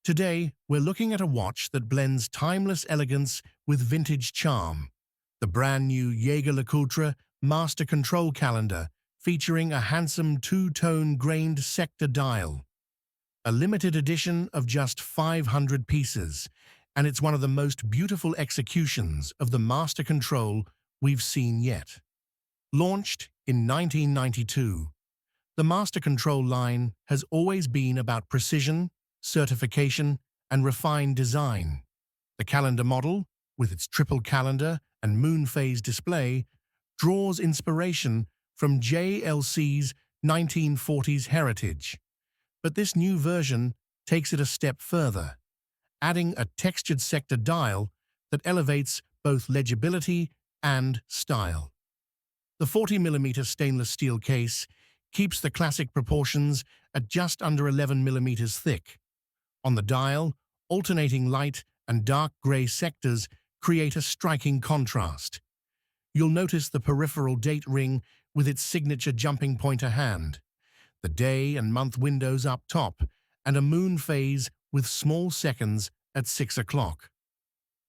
Today, we're looking at a watch that blends timeless elegance with vintage charm. The brand new Jaeger-LeCoultre Master Control Calendar, featuring a handsome two-tone grained sector dial. A limited edition of just 500 pieces, and it's one of the most beautiful executions of the Master Control we've seen yet. Launched in 1992, the Master Control line has always been about precision, certification, and refined design. The calendar model, with its triple calendar and moon phase display, draws inspiration from JLC's 1940s heritage. But this new version takes it a step further, adding a textured sector dial that elevates both legibility and style. The 40mm stainless steel case keeps the classic proportions at just under 11mm thick. On the dial, alternating light and dark grey sectors create a striking contrast. You'll notice the peripheral date ring with its signature jumping pointer hand, the day and month windows up top, and a moon phase with small seconds at 6 o'clock.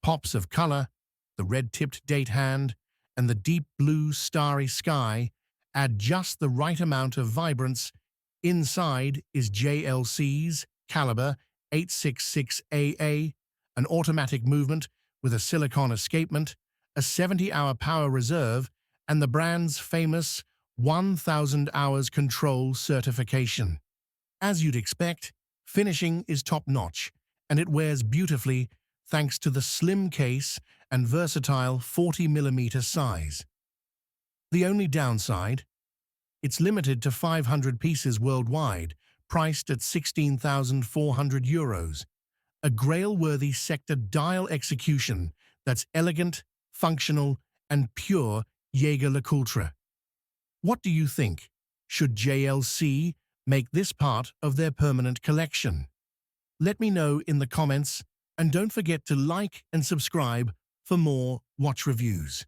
Pops of color, the red-tipped date hand, and the deep blue starry sky add just the right amount of vibrance. Inside is JLC's Caliber 866AA, an automatic movement with a silicon escapement, a 70-hour power reserve, and the brand's famous 1,000 hours control certification. As you'd expect, finishing is top-notch, and it wears beautifully thanks to the slim case and versatile 40mm size. The only downside? It's limited to 500 pieces worldwide, priced at €16,400. A grail-worthy sector dial execution that's elegant, functional, and pure Jaeger-LeCoultre. What do you think? Should JLC make this part of their permanent collection? Let me know in the comments, and don't forget to like and subscribe for more watch reviews.